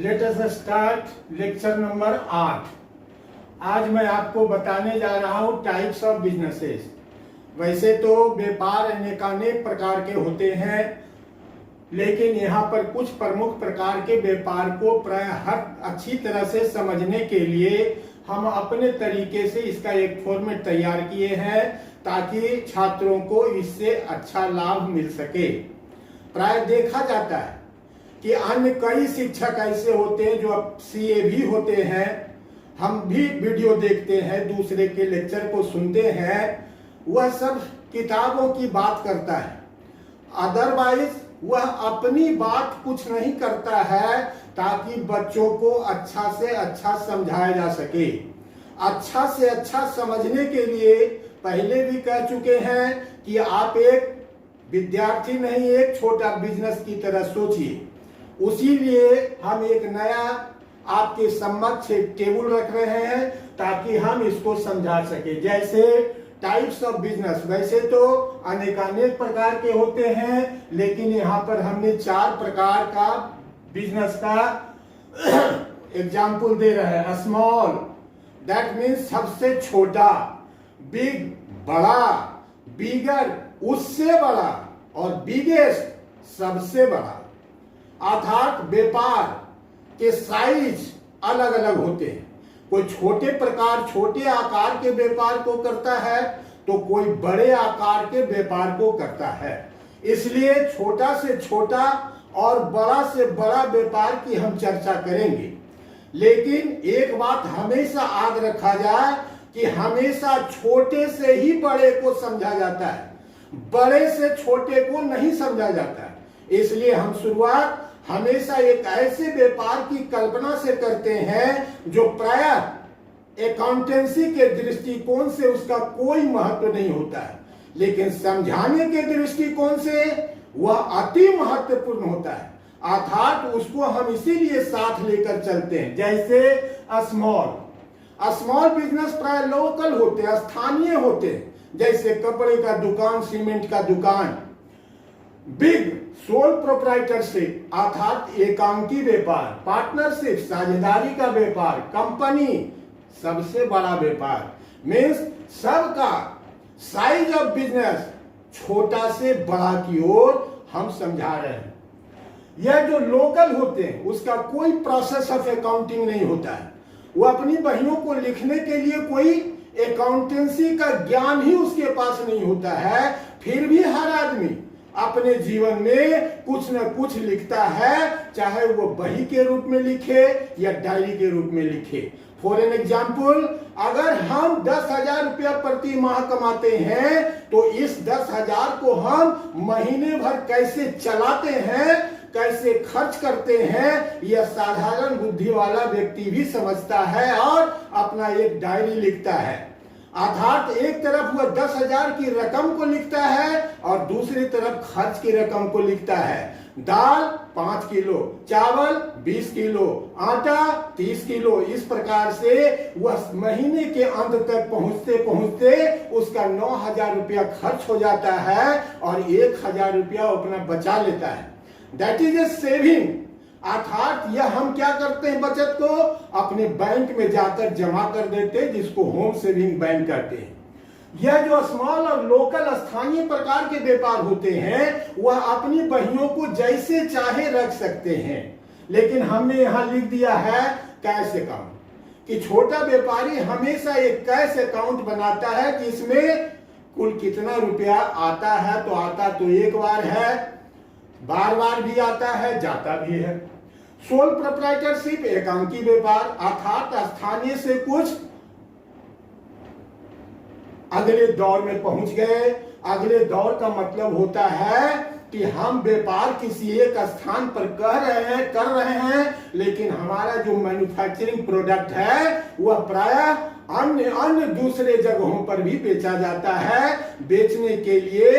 Let us start lecture number 8। आज मैं आपको बताने जा रहा हूँ टाइप्स ऑफ बिजनेसेस। वैसे तो व्यापार अनेकानेक प्रकार के होते हैं, लेकिन यहाँ पर कुछ प्रमुख प्रकार के व्यापार को प्राय हर अच्छी तरह से समझने के लिए हम अपने तरीके से इसका एक फॉर्मेट तैयार किए हैं ताकि छात्रों को इससे अच्छा लाभ मिल सके। प्राय देखा जाता है कि अन्य कई शिक्षक ऐसे होते हैं जो अब सीए भी होते हैं, हम भी वीडियो देखते हैं, दूसरे के लेक्चर को सुनते हैं, वह सब किताबों की बात करता है, अदरवाइज वह अपनी बात कुछ नहीं करता है ताकि बच्चों को अच्छा से अच्छा समझाया जा सके। अच्छा से अच्छा समझने के लिए पहले भी कह चुके हैं कि आप एक विद्यार्थी नहीं, एक छोटा बिजनेस की तरह सोचिए। उसी लिए हम एक नया आपके समक्ष एक टेबल रख रहे हैं ताकि हम इसको समझा सके। जैसे टाइप्स ऑफ बिजनेस, वैसे तो अनेकानेक प्रकार के होते हैं, लेकिन यहाँ पर हमने 4 प्रकार का बिजनेस का एग्जाम्पल दे रहे हैं। स्मॉल, दैट मीन्स सबसे छोटा, बिग बड़ा, बिगर उससे बड़ा, और बिगेस्ट सबसे बड़ा। अर्थात व्यापार के साइज अलग अलग होते हैं। कोई छोटे प्रकार, छोटे आकार के व्यापार को करता है तो कोई बड़े आकार के व्यापार को करता है। इसलिए छोटा से छोटा और बड़ा से बड़ा व्यापार की हम चर्चा करेंगे। लेकिन एक बात हमेशा याद रखा जाए कि हमेशा छोटे से ही बड़े को समझा जाता है, बड़े से छोटे को नहीं समझा जाता है। इसलिए हम शुरुआत हमेशा एक ऐसे व्यापार की कल्पना से करते हैं जो प्रायः अकाउंटेंसी के दृष्टिकोण से उसका कोई महत्व नहीं होता है, लेकिन समझाने के दृष्टिकोण से वह अति महत्वपूर्ण होता है। अर्थात उसको हम इसीलिए साथ लेकर चलते हैं। जैसे स्मॉल बिजनेस प्राय लोकल होते हैं, स्थानीय होते हैं, जैसे कपड़े का दुकान, सीमेंट का दुकान। बिग सोल प्रोप्राइटरशिप अर्थात एकांकी व्यापार, पार्टनरशिप साझेदारी का व्यापार, कंपनी सबसे बड़ा व्यापार। मीन्स सबका साइज ऑफ बिजनेस छोटा से बड़ा की ओर हम समझा रहे हैं। यह जो लोकल होते हैं उसका कोई प्रोसेस ऑफ अकाउंटिंग नहीं होता है। वो अपनी बहियों को लिखने के लिए कोई अकाउंटेंसी का ज्ञान ही उसके पास नहीं होता है, फिर भी हर आदमी अपने जीवन में कुछ न कुछ लिखता है, चाहे वो बही के रूप में लिखे या डायरी के रूप में लिखे। फॉर एन एग्जाम्पल, अगर हम 10,000 रुपया प्रति माह कमाते हैं तो इस 10,000 को हम महीने भर कैसे चलाते हैं, कैसे खर्च करते हैं, यह साधारण बुद्धि वाला व्यक्ति भी समझता है और अपना एक डायरी लिखता है। अर्थात एक तरफ वह 10,000 की रकम को लिखता है और दूसरी तरफ खर्च की रकम को लिखता है। दाल 5 किलो, चावल 20 किलो, आटा 30 किलो। इस प्रकार से वह महीने के अंत तक पहुंचते पहुंचते उसका 9,000 रुपया खर्च हो जाता है और 1,000 रुपया अपना बचा लेता है। That is A saving. अर्थात यह हम क्या करते हैं, बचत को अपने बैंक में जाकर जमा कर देते हैं, जिसको होम सेविंग बैंक कहते हैं। यह जो स्मॉल और लोकल स्थानीय प्रकार के व्यापार होते हैं वह अपनी बहियों को जैसे चाहे रख सकते हैं, लेकिन हमने यहां लिख दिया है कैश अकाउंट कि छोटा व्यापारी हमेशा एक कैश अकाउंट बनाता है जिसमें कुल कितना रुपया आता है, तो आता तो एक बार है, बार बार भी आता है, जाता भी है। सोल प्रोप्राइटरशिप एकांकी व्यापार अर्थात स्थानीय से कुछ अगले दौर में पहुंच गए। अगले दौर का मतलब होता है कि हम व्यापार किसी एक स्थान पर कर रहे हैं, लेकिन हमारा जो मैन्युफैक्चरिंग प्रोडक्ट है वह प्रायः अन्य दूसरे जगहों पर भी बेचा जाता है। बेचने के लिए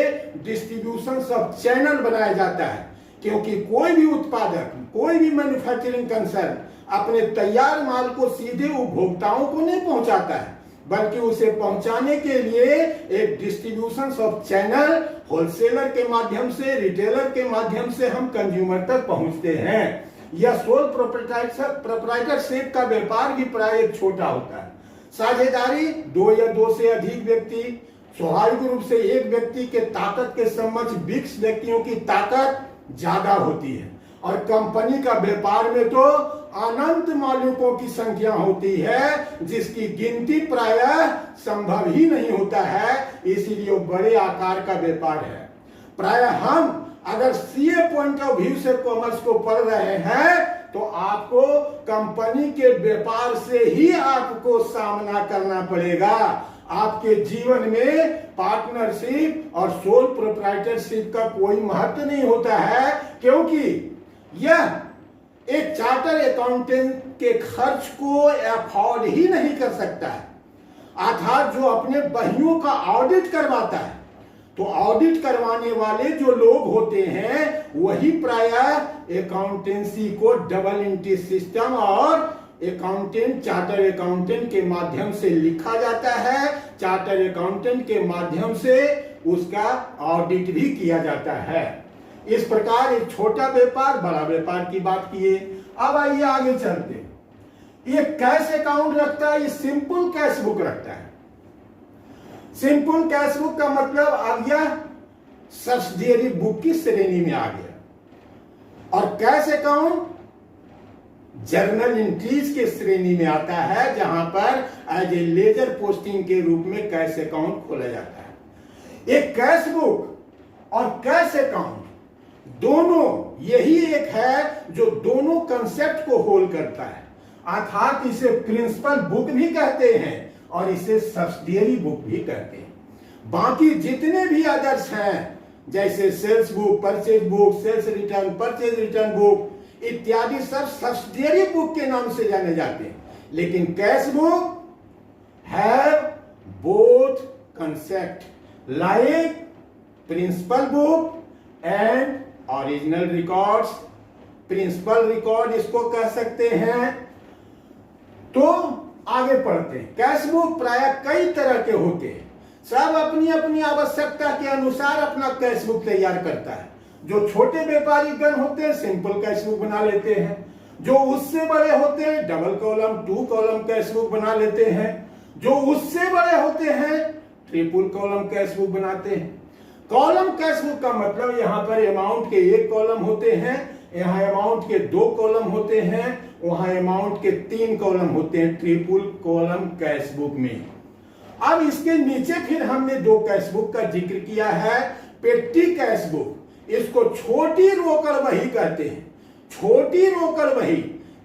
डिस्ट्रीब्यूशन ऑफ चैनल बनाया जाता है, क्योंकि कोई भी उत्पादक, कोई भी मैन्युफैक्चरिंग कंसर्न अपने तैयार माल को सीधे उपभोक्ताओं को नहीं पहुंचाता है, बल्कि उसे पहुंचाने के लिए एक डिस्ट्रीब्यूशन ऑफ चैनल, होलसेलर के माध्यम से, रिटेलर के माध्यम से हम कंज्यूमर तक पहुंचते हैं। यह सोल प्रोप्राइटरशिप का व्यापार भी प्राय एक छोटा होता है। साझेदारी 2 या 2 से अधिक व्यक्ति, स्वाभाविक रूप से एक व्यक्ति के ताकत के समक्ष 20 व्यक्तियों की ताकत ज्यादा होती है। और कंपनी का व्यापार में तो अनंत मालिकों की संख्या होती है जिसकी गिनती प्रायः संभव ही नहीं होता है, इसीलिए वो बड़े आकार का व्यापार है। प्रायः हम अगर सीए पॉइंट ऑफ व्यू से कॉमर्स को पढ़ रहे हैं तो आपको कंपनी के व्यापार से ही आपको सामना करना पड़ेगा। आपके जीवन में पार्टनरशिप और सोल प्रोप्राइटरशिप का कोई महत्व नहीं होता है, क्योंकि यह एक चार्टर अकाउंटेंट के खर्च को अफोर्ड ही नहीं कर सकता है। अर्थात जो अपने बहियों का ऑडिट करवाता है, तो ऑडिट करवाने वाले जो लोग होते हैं वही प्रायः अकाउंटेंसी को डबल एंट्री सिस्टम और अकाउंटेंट चार्टर अकाउंटेंट के माध्यम से लिखा जाता है। चार्टर अकाउंटेंट के माध्यम से उसका ऑडिट भी किया जाता है। इस प्रकार एक छोटा व्यापार बड़ा व्यापार की बात किए। अब आइए आगे चलते। ये कैश अकाउंट रखता है, ये सिंपल कैश बुक रखता है। सिंपल कैश बुक का मतलब आ गया सब्सिडियरी बुक की श्रेणी में आ गया, और कैश अकाउंट जर्नल एंट्रीज के श्रेणी में आता है, जहां पर एज ए लेजर पोस्टिंग के रूप में कैश अकाउंट खोला जाता है। एक कैश बुक और कैश अकाउंट दोनों यही एक है जो दोनों कंसेप्ट को होल्ड करता है। अर्थात इसे प्रिंसिपल बुक भी कहते हैं और इसे सब्सिडियरी बुक भी कहते हैं। बाकी जितने भी अदर्स हैं, जैसे sales book, purchase book, sales return, purchase return book इत्यादि, सब सब्सिडियरी बुक के नाम से जाने जाते हैं। लेकिन cash book have both concept like principal book and original records. Principal record इसको कह सकते हैं। तो आगे पढ़ते हैं। कैश बुक प्रायः कई तरह के होते हैं, सब अपनी अपनी आवश्यकता के अनुसार अपना कैश बुक तैयार करता है। जो छोटे व्यापारी गण होते हैं सिंपल कैश बुक बना लेते हैं, जो उससे बड़े होते हैं double column 2 column cash book बना लेते हैं, जो उससे बड़े होते हैं ट्रिपल कॉलम कैश बुक बनाते हैं। कॉलम कैश बुक का मतलब यहाँ पर अमाउंट के 1 कॉलम होते हैं, यहाँ अमाउंट के 2 कॉलम होते हैं, वहां अमाउंट के 3 कॉलम होते हैं ट्रिपल कॉलम कैश बुक में। अब इसके नीचे फिर हमने 2 कैश बुक का जिक्र किया है। पेटी कैश बुक, इसको छोटी रोकड़ वही कहते हैं। छोटी रोकड़ वही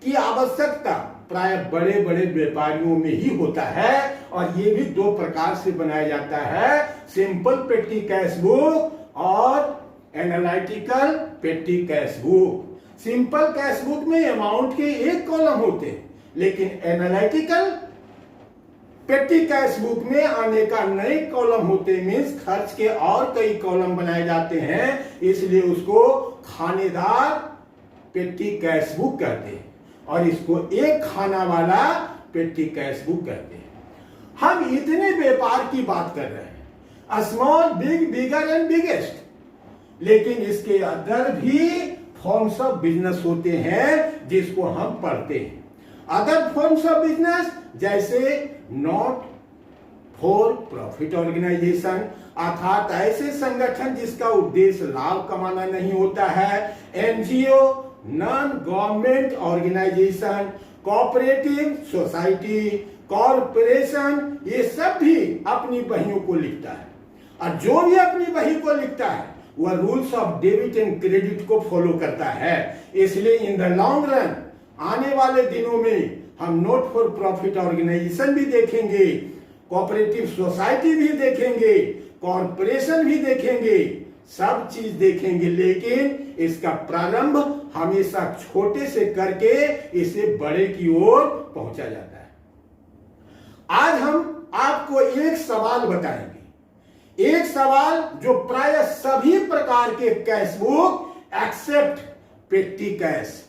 की आवश्यकता प्राय बड़े बड़े व्यापारियों में ही होता है, और ये भी 2 प्रकार से बनाया जाता है, सिंपल पेटी कैश बुक और एनालिटिकल पेटी cash book. Simple cash book में अमाउंट के 1 कॉलम होते हैं, लेकिन एनालिटिकल पेटी कैश बुक में आने का नए कॉलम होते, मीन्स खर्च के और कई कॉलम बनाए जाते हैं, इसलिए उसको खानेदार पेटी कैश बुक कहते हैं और इसको एक खाना वाला पेटी कैश बुक कहते हैं। हम इतने व्यापार की बात कर रहे हैं, small, big, bigger and biggest, लेकिन इसके अंदर भी फॉर्म्स ऑफ बिजनेस होते हैं जिसको हम पढ़ते हैं। अदर फॉर्म्स ऑफ बिजनेस जैसे नॉट फॉर प्रॉफिट ऑर्गेनाइजेशन, अर्थात ऐसे संगठन जिसका उद्देश्य लाभ कमाना नहीं होता है, NGO, non government organisation, cooperative society, corporation, ये सब भी अपनी बहियों को लिखता है। और जो भी अपनी बही को लिखता है वह rules of debit and credit को फॉलो करता है। इसलिए इन द लॉन्ग रन आने वाले दिनों में हम नॉट फॉर प्रॉफिट ऑर्गेनाइजेशन भी देखेंगे, कोऑपरेटिव सोसाइटी भी देखेंगे, कॉरपोरेशन भी देखेंगे, सब चीज देखेंगे, लेकिन इसका प्रारंभ हमेशा छोटे से करके इसे बड़े की ओर पहुंचा जाता है। आज हम आपको एक सवाल बताएंगे, एक सवाल जो प्राय सभी प्रकार के cash book except petty cash,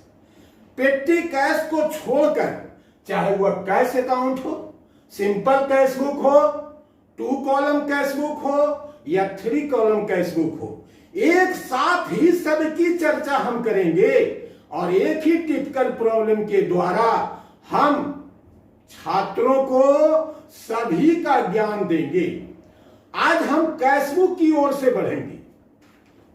petty cash को छोड़कर, चाहे वह कैश अकाउंट हो, सिंपल कैश बुक हो, 2 कॉलम कैश बुक हो या 3 कॉलम कैश बुक हो, एक साथ ही सबकी चर्चा हम करेंगे। और एक ही टिपिकल प्रॉब्लम के द्वारा हम छात्रों को सभी का ज्ञान देंगे। आज हम कैशबुक की ओर से बढ़ेंगे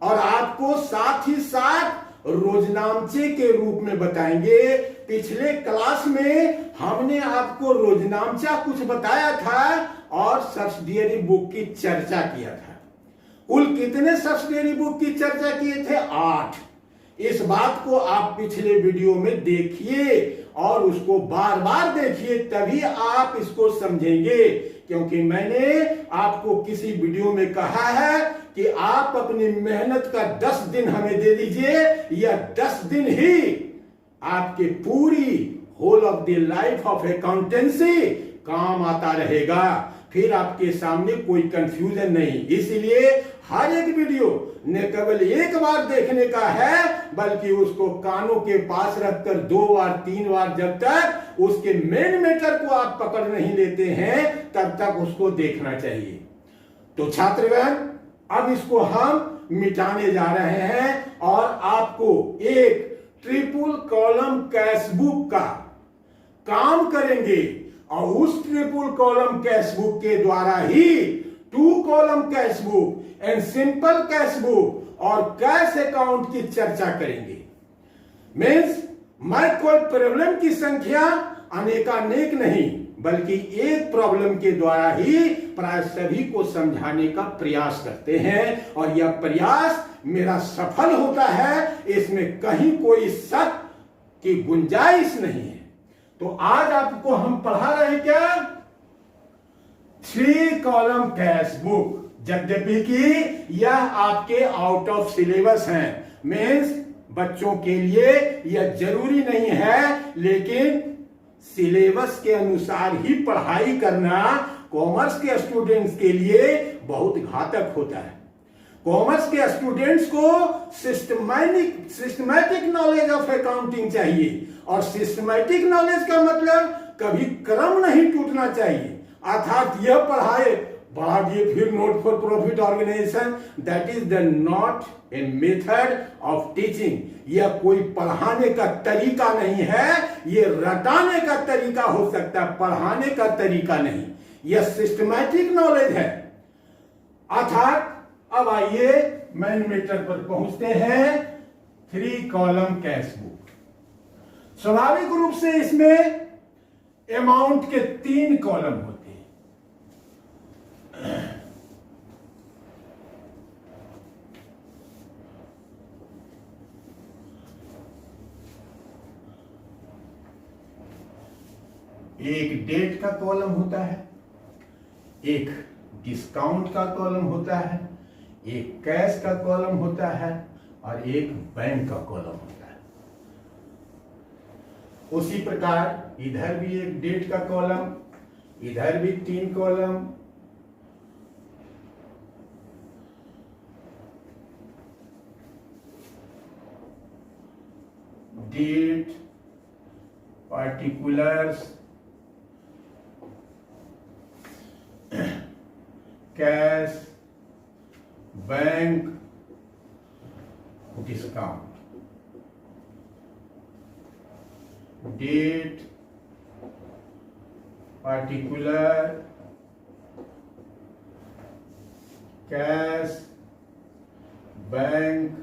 और आपको साथ ही साथ रोजनामचे के रूप में बताएंगे। पिछले क्लास में हमने आपको रोजनामचा कुछ बताया था और सब्सिडियरी बुक की चर्चा किया था। कुल कितने सब्सिडियरी बुक की चर्चा किए थे? 8। इस बात को आप पिछले वीडियो में देखिए और उसको बार बार देखिए, तभी आप इसको समझेंगे। क्योंकि मैंने आपको किसी वीडियो में कहा है कि आप अपनी मेहनत का 10 दिन हमें दे दीजिए, यह 10 दिन ही आपके पूरी whole of the life of accountancy काम आता रहेगा। फिर आपके सामने कोई कंफ्यूजन नहीं। इसलिए हर एक वीडियो न केवल एक बार देखने का है, बल्कि उसको कानों के पास रखकर 2 बार 3 बार, जब तक उसके मेन मैटर को आप पकड़ नहीं लेते हैं तब तक उसको देखना चाहिए। तो छात्रगण, अब इसको हम मिटाने जा रहे हैं और आपको एक ट्रिपल कॉलम कैशबुक का काम करेंगे और उस ट्रिपल कॉलम कैशबुक के द्वारा ही 2 column cashbook and simple cashbook और कैश अकाउंट की चर्चा करेंगे। मीन्स मैं कोई प्रॉब्लम की संख्या अनेकानेक नहीं, बल्कि एक प्रॉब्लम के द्वारा ही प्राय सभी को समझाने का प्रयास करते हैं और यह प्रयास मेरा सफल होता है, इसमें कहीं कोई शक की गुंजाइश नहीं है। तो आज आपको हम पढ़ा रहे हैं क्या? 3 कॉलम कैशबुक, यद्यपि कि यह आपके आउट ऑफ सिलेबस है। मीन्स बच्चों के लिए यह जरूरी नहीं है, लेकिन सिलेबस के अनुसार ही पढ़ाई करना कॉमर्स के स्टूडेंट्स के लिए बहुत घातक होता है। कॉमर्स के स्टूडेंट्स को सिस्टमैटिक नॉलेज ऑफ अकाउंटिंग चाहिए, और सिस्टमैटिक नॉलेज का मतलब कभी क्रम नहीं टूटना चाहिए। अर्थात यह पढ़ाए बढ़ा दिए फिर not for profit organisation, that is the not a method of teaching. यह कोई पढ़ाने का तरीका नहीं है, यह रटाने का तरीका हो सकता है, पढ़ाने का तरीका नहीं। यह सिस्टमैटिक नॉलेज है। अर्थात अब आइए मेन मैटर पर पहुंचते हैं। 3 कॉलम कैशबुक, स्वाभाविक रूप से इसमें अमाउंट के 3 कॉलम होते हैं। एक डेट का कॉलम होता है, एक डिस्काउंट का कॉलम होता है, एक कैश का कॉलम होता है और एक बैंक का कॉलम होता है। उसी प्रकार इधर भी एक डेट का कॉलम, इधर भी 3 column, date, particulars, cash, bank, discount. Date, particular, cash, bank,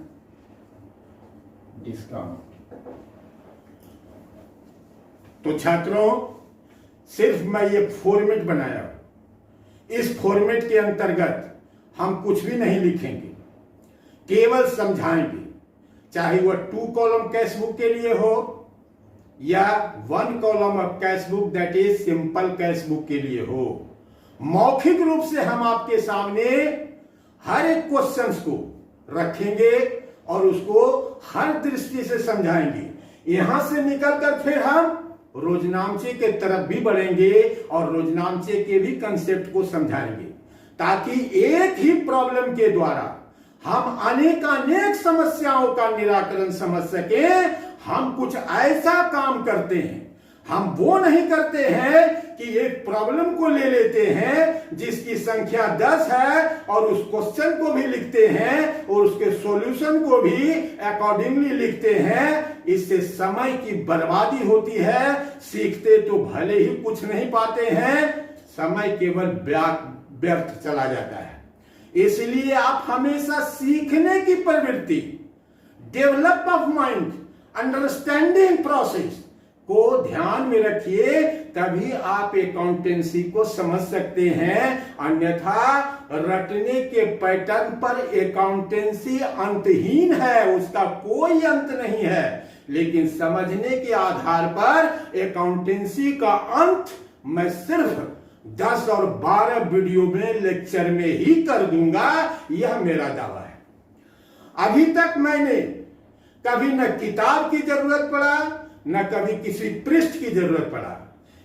discount. तो छात्रों, सिर्फ मैं ये फॉर्मेट बनाया, इस फॉर्मेट के अंतर्गत हम कुछ भी नहीं लिखेंगे, केवल समझाएंगे। चाहे वह 2 कॉलम कैशबुक के लिए हो या 1 column of cashbook that is simple cashbook के लिए हो। मौखिक रूप से हम आपके सामने हर एक क्वेश्चंस को रखेंगे और उसको हर दृष्टि से समझाएंगे। यहां से निकलकर फिर हम रोजनामचे के तरफ भी बढ़ेंगे और रोजनामचे के भी कंसेप्ट को समझाएंगे, ताकि एक ही प्रॉब्लम के द्वारा हम अनेक समस्याओं का निराकरण समझ सके। हम कुछ ऐसा काम करते हैं, हम वो नहीं करते हैं कि एक प्रॉब्लम को ले लेते हैं जिसकी संख्या 10 है और उस क्वेश्चन को भी लिखते हैं और उसके सॉल्यूशन को भी अकॉर्डिंगली लिखते हैं। इससे समय की बर्बादी होती है, सीखते तो भले ही कुछ नहीं पाते हैं, समय केवल व्यर्थ चला जाता है। इसलिए आप हमेशा सीखने की प्रवृत्ति, develop of mind, understanding process को ध्यान में रखिए, तभी आप अकाउंटेंसी को समझ सकते हैं। अन्यथा रटने के पैटर्न पर अकाउंटेंसी अंतहीन है, उसका कोई अंत नहीं है। लेकिन समझने के आधार पर अकाउंटेंसी का अंत मैं सिर्फ 10 और 12 वीडियो में, लेक्चर में ही कर दूंगा, यह मेरा दावा है। अभी तक मैंने कभी न किताब की जरूरत पड़ा, न कभी किसी पृष्ठ की जरूरत पड़ा,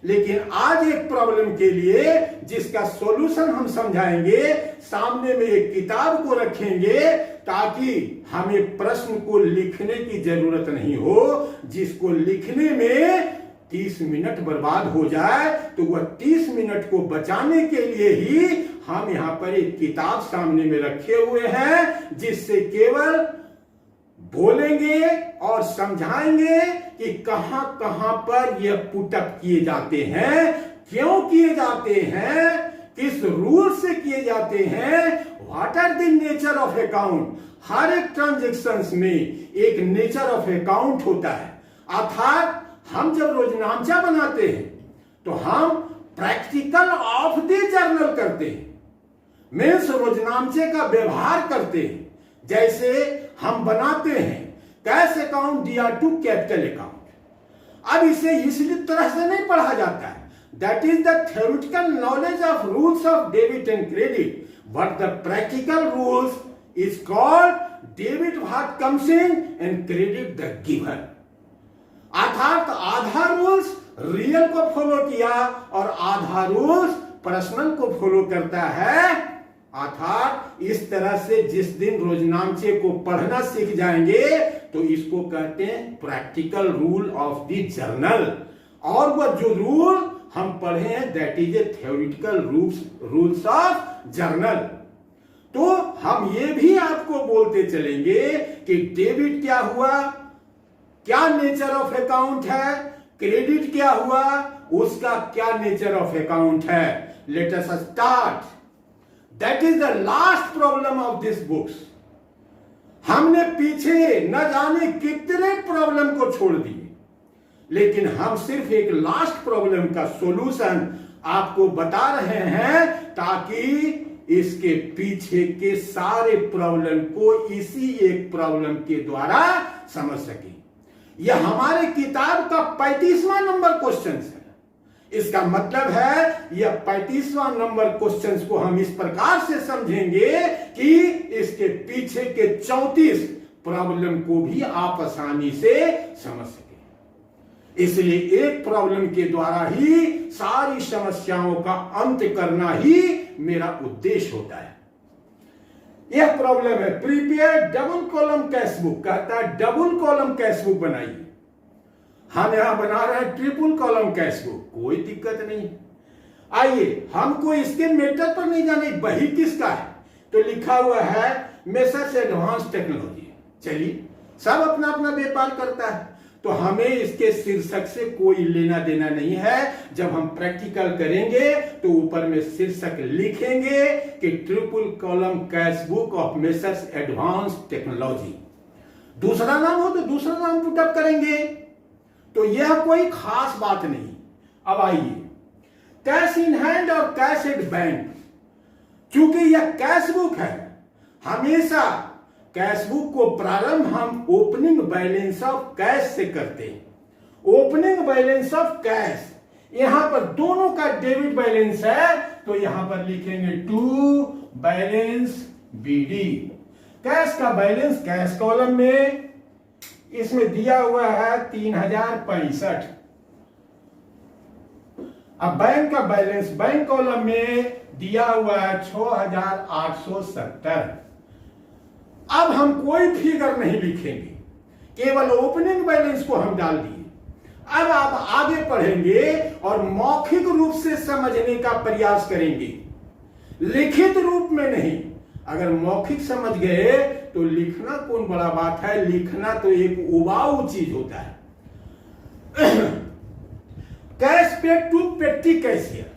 लेकिन आज एक प्रॉब्लम के लिए जिसका सॉल्यूशन हम समझाएंगे, सामने में एक किताब को रखेंगे ताकि हमें प्रश्न को लिखने की जरूरत नहीं हो। जिसको लिखने में 30 मिनट बर्बाद हो जाए तो वह 30 मिनट को बचाने के लिए ही हम यहां पर एक किताब सामने में रखे हुए हैं, जिससे केवल बोलेंगे और समझाएंगे कि कहां कहां पर यह पुटअप किए जाते हैं, क्यों किए जाते हैं, किस रूल से किए जाते हैं, what are the nature of account. हर एक ट्रांजैक्शंस में एक नेचर ऑफ अकाउंट होता है। अर्थात हम जब रोजनामचा बनाते हैं तो हम प्रैक्टिकल ऑफ द जर्नल करते हैं, मीन्स रोजनामचे का व्यवहार करते हैं। जैसे हम बनाते हैं कैश अकाउंट दिया टू कैपिटल अकाउंट। अब इसे इसी तरह से नहीं पढ़ा जाता है। That is the theoretical knowledge of rules of debit and credit, but the practical rules is called debit what comes in and credit the given. अर्थात आधा रूल्स रियल को फॉलो किया और आधा रूल्स पर्सनल को फॉलो करता है। अर्थात इस तरह से जिस दिन रोजनामचे को पढ़ना सीख जाएंगे तो इसको कहते हैं practical rule of the journal. और वह जो रूल हम पढ़े हैं that is A theoretical rules of journal. तो हम ये भी आपको बोलते चलेंगे कि डेबिट क्या हुआ, क्या नेचर ऑफ अकाउंट है, क्रेडिट क्या हुआ, उसका क्या नेचर ऑफ अकाउंट है। Let us start. That is the last problem of this books. हमने पीछे न जाने कितने प्रॉब्लम को छोड़ दिए, लेकिन हम सिर्फ एक लास्ट प्रॉब्लम का सॉल्यूशन आपको बता रहे हैं ताकि इसके पीछे के सारे प्रॉब्लम को इसी एक प्रॉब्लम के द्वारा समझ सकें। यह हमारे किताब का 35वां नंबर क्वेश्चन है। इसका मतलब है यह 35वां नंबर क्वेश्चन को हम इस प्रकार से समझेंगे कि इसके पीछे के 34 प्रॉब्लम को भी आप आसानी से समझ सकें। इसलिए एक प्रॉब्लम के द्वारा ही सारी समस्याओं का अंत करना ही मेरा उद्देश्य होता है। यह प्रॉब्लम है prepare double column cash book. कहता है डबल कॉलम कैश बुक बनाइए। हम यहां बना रहे हैं ट्रिपल कॉलम कैश बुक, कोई दिक्कत नहीं। आइए, हमको इसके मेटर पर नहीं जाने, बही किसका है तो लिखा हुआ है मेसर्स एडवांस टेक्नोलॉजी। चलिए, सब अपना अपना व्यापार करता है तो हमें इसके शीर्षक से कोई लेना देना नहीं है। जब हम प्रैक्टिकल करेंगे तो ऊपर में शीर्षक लिखेंगे कि triple column cash book of messrs advance technology. दूसरा नाम हो तो दूसरा नाम पुटअप करेंगे, तो यह कोई खास बात नहीं। अब आइए, कैश इन हैंड और कैश एट बैंक। चूंकि यह कैश बुक है, हमेशा कैश बुक को प्रारंभ हम ओपनिंग बैलेंस ऑफ कैश से करते हैं। ओपनिंग बैलेंस ऑफ कैश, यहां पर दोनों का डेबिट बैलेंस है तो यहां पर लिखेंगे टू बैलेंस बीडी। कैश का बैलेंस कैश कॉलम में इसमें दिया हुआ है 3065। अब बैंक का बैलेंस बैंक कॉलम में दिया हुआ है 6870। अब हम कोई फिगर नहीं लिखेंगे, केवल ओपनिंग बैलेंस को हम डाल दिए। अब आप आगे पढ़ेंगे और मौखिक रूप से समझने का प्रयास करेंगे, लिखित रूप में नहीं। अगर मौखिक समझ गए तो लिखना कौन बड़ा बात है, लिखना तो एक उबाऊ चीज होता है। कैश पेड टू पेटी कैशियर,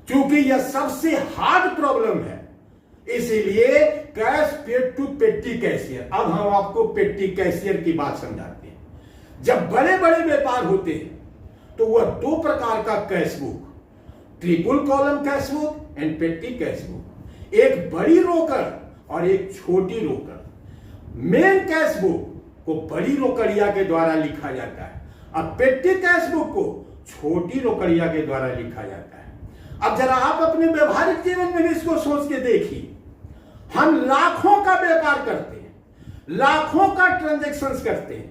क्योंकि यह सबसे हार्ड प्रॉब्लम है, इसीलिए कैश पेड टू पेटी कैशियर। अब हम आपको पेटी कैशियर की बात समझाते हैं। जब बड़े बड़े व्यापार होते हैं तो वह दो प्रकार का cash book, triple column cash book and पेटी कैश बुक, एक बड़ी रोकड़ और एक छोटी रोकड़। मेन कैश बुक को बड़ी रोकड़िया के द्वारा लिखा जाता है, अब पेटी कैश बुक को छोटी रोकड़िया के द्वारा लिखा जाता है। अब जरा आप अपने व्यवहारिक जीवन में भी इसको सोच के देखिए। हम लाखों का व्यापार करते हैं, लाखों का ट्रांजैक्शंस करते हैं,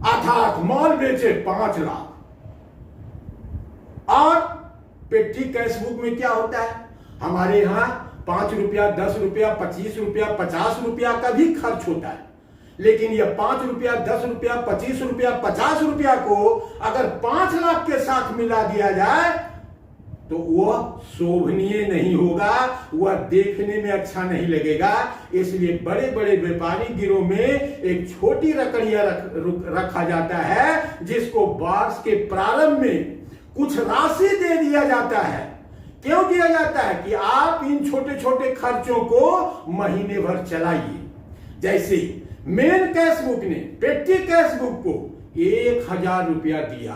अर्थात मॉल बेचे 5 लाख, और पेटी कैश बुक में क्या होता है, हमारे यहां 5 रुपया, 10 रुपया, 25 रुपया, 50 रुपया का भी खर्च होता है। लेकिन यह 5 रुपया, 10 रुपया, 25 रुपया, 50 रुपया को अगर 5 लाख के साथ मिला दिया जाए तो वह शोभनीय नहीं होगा, वह देखने में अच्छा नहीं लगेगा। इसलिए बड़े बड़े व्यापारी गिरोह में एक छोटी रकड़िया रखा जाता है, जिसको वर्ष के प्रारंभ में कुछ राशि दे दिया जाता है। क्यों दिया जाता है कि आप इन छोटे छोटे खर्चों को महीने भर चलाइए। जैसे मेन कैश बुक ने पेटी कैश बुक को 1000 रुपया दिया।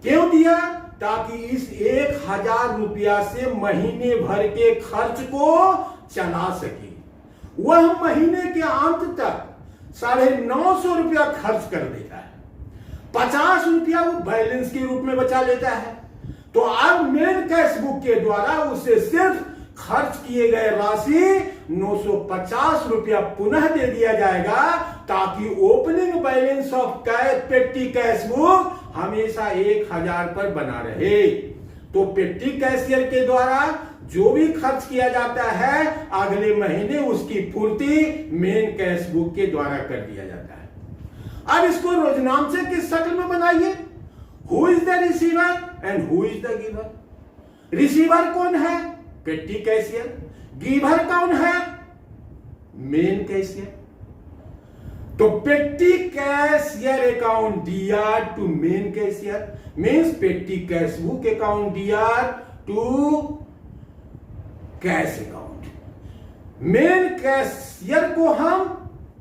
क्यों दिया? ताकि इस 1000 रुपया से महीने भर के खर्च को चला सके। वह महीने के अंत तक 950 रुपया खर्च कर देता है, 50 रुपया वो बैलेंस के रूप में बचा लेता है। तो अब मेन कैश बुक के द्वारा उसे सिर्फ खर्च किए गए राशि 950 रुपया पुनः दे दिया जाएगा, ताकि ओपनिंग बैलेंस ऑफ पेटी कैश बुक हमेशा 1000 पर बना रहे। तो पेटी कैशियर के द्वारा जो भी खर्च किया जाता है अगले महीने उसकी पूर्ति मेन कैश बुक के द्वारा कर दिया जाता है। अब इसको रोजनामचे की शक्ल में बनाइए। Who is the receiver and who is the giver. Receiver कौन है? Petty cashier. गिवर कौन है? Main cashier. तो petty cashier account DR to main cashier means petty cash book account DR to cash account. Main cashier को हम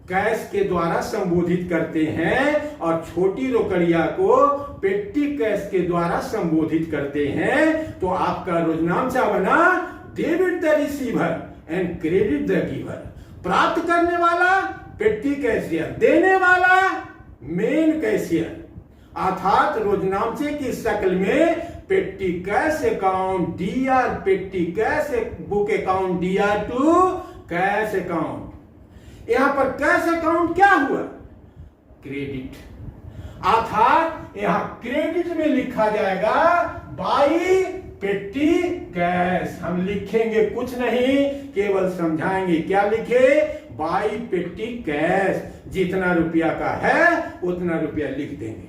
cash के द्वारा संबोधित करते हैं और छोटी रोकड़िया को पेटी कैश के द्वारा संबोधित करते हैं। तो आपका रोजनामचा बना debit the receiver and credit the giver. प्राप्त करने वाला पेटी कैशियर, देने वाला मेन कैशियर। अर्थात रोजनामचे की शक्ल में petty cash account DR petty cash book account DR to cash account. यहां पर कैश अकाउंट क्या हुआ? क्रेडिट। अर्थात यहां क्रेडिट में लिखा जाएगा बाई पेटी कैश। हम लिखेंगे कुछ नहीं, केवल समझाएंगे। क्या लिखे? बाई पेटी कैश। जितना रुपया का है उतना रुपया लिख देंगे।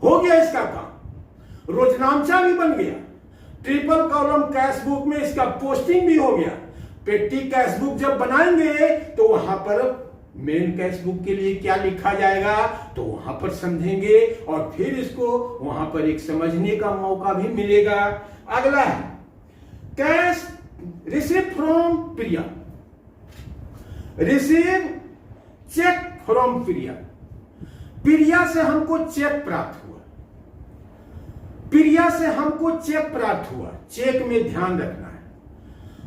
हो गया इसका काम। रोजनामचा भी बन गया। ट्रिपल कॉलम कैश बुक में इसका पोस्टिंग भी हो गया। पेटी कैश बुक जब बनाएंगे तो वहां पर मेन कैश बुक के लिए क्या लिखा जाएगा तो वहां पर समझेंगे और फिर इसको वहां पर एक समझने का मौका भी मिलेगा। अगला है cash receive from Priya. Receive cheque from Priya. Priya से हमको चेक प्राप्त हुआ। प्रिया से हमको चेक प्राप्त हुआ। चेक में ध्यान रखना है।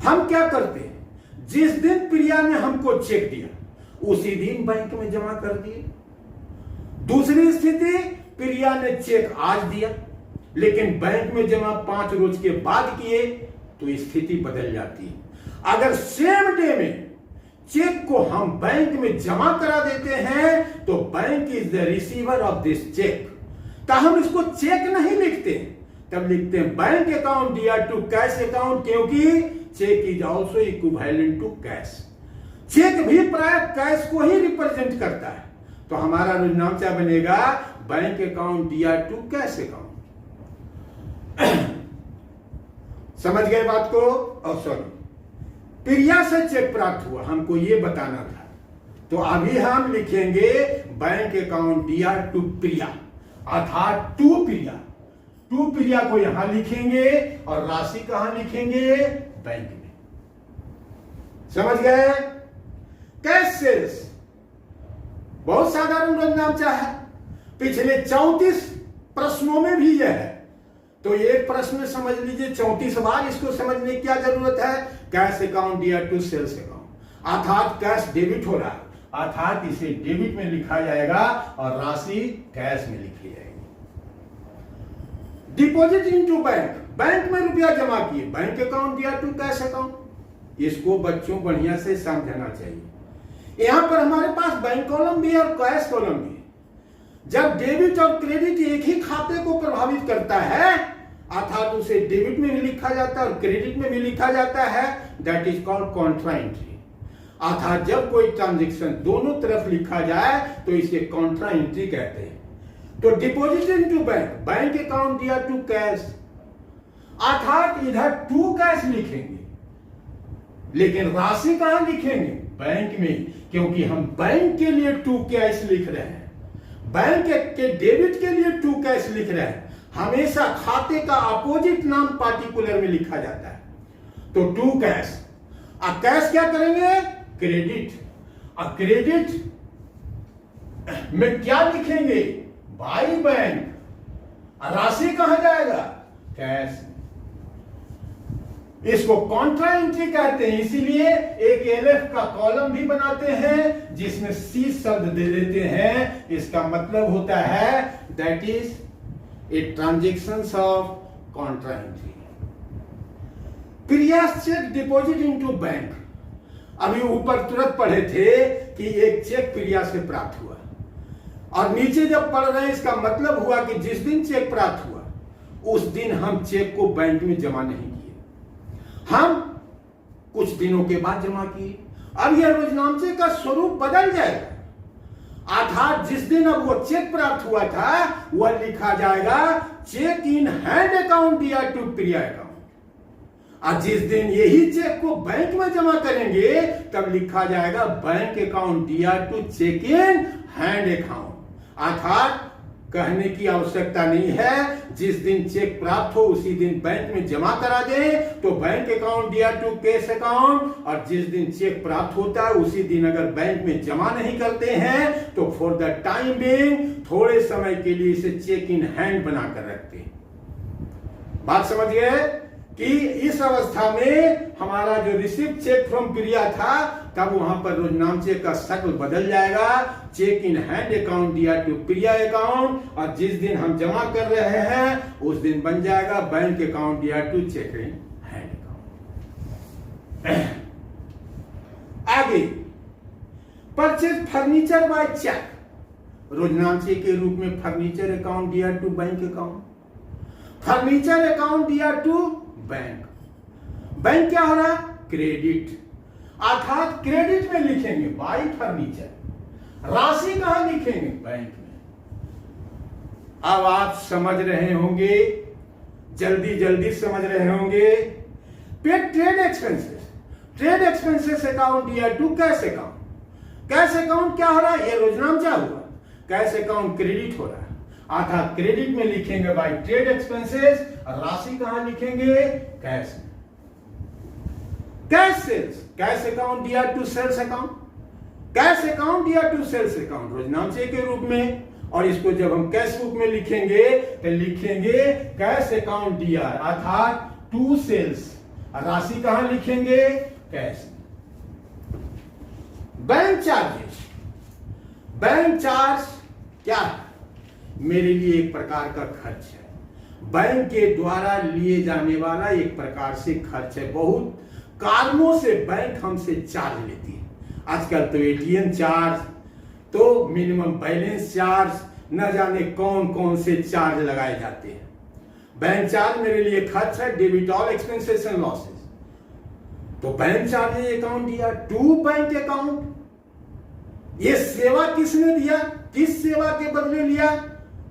हम क्या करते हैं, जिस दिन प्रिया ने हमको चेक दिया उसी दिन बैंक में जमा कर दिए। दूसरी स्थिति, प्रिया ने चेक आज दिया लेकिन बैंक में जमा 5 रोज के बाद किए तो स्थिति बदल जाती है। अगर सेम डे में चेक को हम बैंक में जमा करा देते हैं तो bank is the receiver of this cheque. तो हम इसको चेक नहीं लिखते, तब लिखते हैं bank account DR to cash account, क्योंकि cheque is also equivalent to cash. Cheque भी प्राय कैश को ही रिप्रेजेंट करता है। तो हमारा रोजनामचा बनेगा बैंक अकाउंट दिया टू कैश अकाउंट। समझ गए बात को? और सॉरी, प्रिया से चेक प्राप्त हुआ, हमको ये बताना था, तो अभी हम लिखेंगे बैंक अकाउंट दिया टू प्रिया, अर्थात टू प्रिया। टू प्रिया को यहां लिखेंगे और राशि कहां लिखेंगे? बैंक में। समझ गए? कैश सेल्स बहुत साधारण रोजनामचा है, पिछले 34 प्रश्नों में भी यह है। तो एक प्रश्न समझ लीजिए 34 बार, इसको समझने की क्या जरूरत है? कैश अकाउंट दिया टू सेल्स अकाउंट, अर्थात कैश डेबिट हो रहा है, अर्थात इसे डेबिट में लिखा जाएगा और राशि कैश में लिखी जाएगी। डिपॉजिट इनटू बैंक, बैंक में रुपया जमा किए, बैंक अकाउंट दिया टू कैश अकाउंट। इसको बच्चों बढ़िया से समझना चाहिए। यहां पर हमारे पास बैंक कॉलम भी है और कैश कॉलम भी है। जब डेबिट और क्रेडिट एक ही खाते को प्रभावित करता है, अर्थात उसे डेबिट में भी लिखा जाता है और क्रेडिट में भी लिखा जाता है, that is called Contra entry. अर्थात जब कोई ट्रांजेक्शन दोनों तरफ लिखा जाए तो इसे कॉन्ट्रा एंट्री कहते हैं। तो deposit into bank, bank account दिया टू कैश, अर्थात इधर टू कैश लिखेंगे, लेकिन राशि कहां लिखेंगे? बैंक में, क्योंकि हम बैंक के लिए टू कैश लिख रहे हैं, बैंक के डेबिट के लिए टू कैश लिख रहे हैं। हमेशा खाते का अपोजिट नाम पार्टिकुलर में लिखा जाता है। तो टू कैश, अब कैश क्या करेंगे? क्रेडिट। अब क्रेडिट में क्या लिखेंगे? By bank. राशि कहां जाएगा? कैश। इसको कॉन्ट्रा एंट्री कहते हैं, इसीलिए एक एलएफ का कॉलम भी बनाते हैं जिसमें सी शब्द दे देते हैं। इसका मतलब होता है that is a transactions of contra entry. Priya cheque deposit into bank, अभी ऊपर तुरंत पढ़े थे कि एक चेक प्रिया से प्राप्त हुआ, और नीचे जब पढ़ रहे हैं इसका मतलब हुआ कि जिस दिन चेक प्राप्त हुआ उस दिन हम चेक को बैंक में जमा नहीं किए, हम कुछ दिनों के बाद जमा किए। अब यह रोजनामचे का स्वरूप बदल जाएगा, अर्थात जिस दिन अब वो चेक प्राप्त हुआ था वह लिखा जाएगा चेक इन हैंड अकाउंट दिया टू प्रिया अकाउंट, और जिस दिन यही चेक को बैंक में जमा करेंगे तब लिखा जाएगा बैंक अकाउंट दिया to cheque in hand account. अर्थात कहने की आवश्यकता नहीं है, जिस दिन चेक प्राप्त हो उसी दिन बैंक में जमा करा दें तो बैंक अकाउंट दिया टू कैश अकाउंट, और जिस दिन चेक प्राप्त होता है उसी दिन अगर बैंक में जमा नहीं करते हैं तो फॉर द टाइम बीइंग, थोड़े समय के लिए इसे चेक इन हैंड बनाकर रखते हैं। बात समझ गए कि इस अवस्था में हमारा जो रिसीव चेक फ्रॉम प्रिया था तब वहां पर रोजनामचे का शक्ल बदल जाएगा, चेक इन हैंड अकाउंट दिया टू प्रिया अकाउंट, और जिस दिन हम जमा कर रहे हैं उस दिन बन जाएगा बैंक अकाउंट दिया to cheque in hand account. आगे परचेज फर्नीचर बाय चेक, रोजनामचे के रूप में फर्नीचर अकाउंट दिया to bank account, furniture account दिया टू बैंक। बैंक क्या हो रहा? क्रेडिट, अर्थात क्रेडिट में लिखेंगे बाई फर्नीचर, राशि कहां लिखेंगे? बैंक में। अब आप समझ रहे होंगे, जल्दी जल्दी समझ रहे होंगे। Paid trade expenses, trade expenses account दिया to cash account. Cash account क्या हो रहा है? ये रोजनामचा हुआ, कैश अकाउंट क्रेडिट हो रहा है, अर्थात क्रेडिट में लिखेंगे बाई ट्रेड एक्सपेंसेस, और राशि कहां लिखेंगे? कैश में। कैश सेल्स, कैश अकाउंट दिया to sales account, cash account दिया टू सेल्स अकाउंट रोजनामचे के रूप में, और इसको जब हम कैश बुक में लिखेंगे तो लिखेंगे कैश अकाउंट दिया, अर्थात टू सेल्स, राशि कहां लिखेंगे? Cash. Bank charges, bank charge क्या है? मेरे लिए एक प्रकार का खर्च है, बैंक के द्वारा लिए जाने वाला एक प्रकार से खर्च है। बहुत कारणों से बैंक हमसे चार्ज लेती है, आजकल तो एटीएम चार्ज, तो मिनिमम बैलेंस चार्ज, न जाने कौन कौन से चार्ज लगाए जाते हैं। बैंक चार्ज मेरे लिए खर्च है, debit all expenses and losses. तो बैंक चार्ज अकाउंट दिया टू बैंक अकाउंट, ये सेवा किसने दिया? किस सेवा के बदले लिया?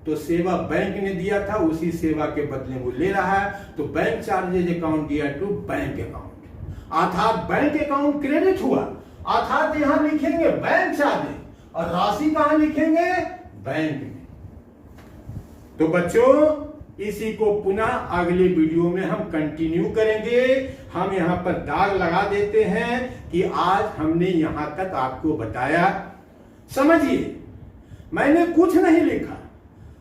तो सेवा बैंक ने दिया था, उसी सेवा के बदले वो ले रहा है। तो बैंक चार्जेज अकाउंट दिया टू बैंक अकाउंट, अर्थात बैंक अकाउंट क्रेडिट हुआ, अर्थात यहां लिखेंगे बैंक चार्जेज और राशि कहां लिखेंगे? बैंक में। तो बच्चों इसी को पुनः अगले वीडियो में हम कंटिन्यू करेंगे। हम यहां पर दाग लगा देते हैं कि आज हमने यहां तक आपको बताया। समझिए, मैंने कुछ नहीं लिखा,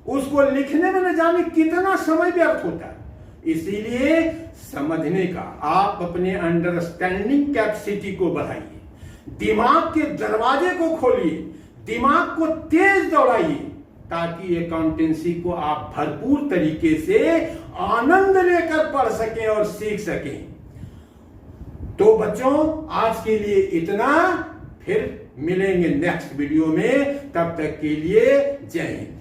उसको लिखने में न जाने कितना समय व्यर्थ होता है। इसीलिए समझने का आप अपने अंडरस्टैंडिंग कैपेसिटी को बढ़ाइए, दिमाग के दरवाजे को खोलिए, दिमाग को तेज दौड़ाइए, ताकि अकाउंटेंसी को आप भरपूर तरीके से आनंद लेकर पढ़ सकें और सीख सकें। तो बच्चों आज के लिए इतना, फिर मिलेंगे नेक्स्ट वीडियो में। तब तक के लिए जय हिंद।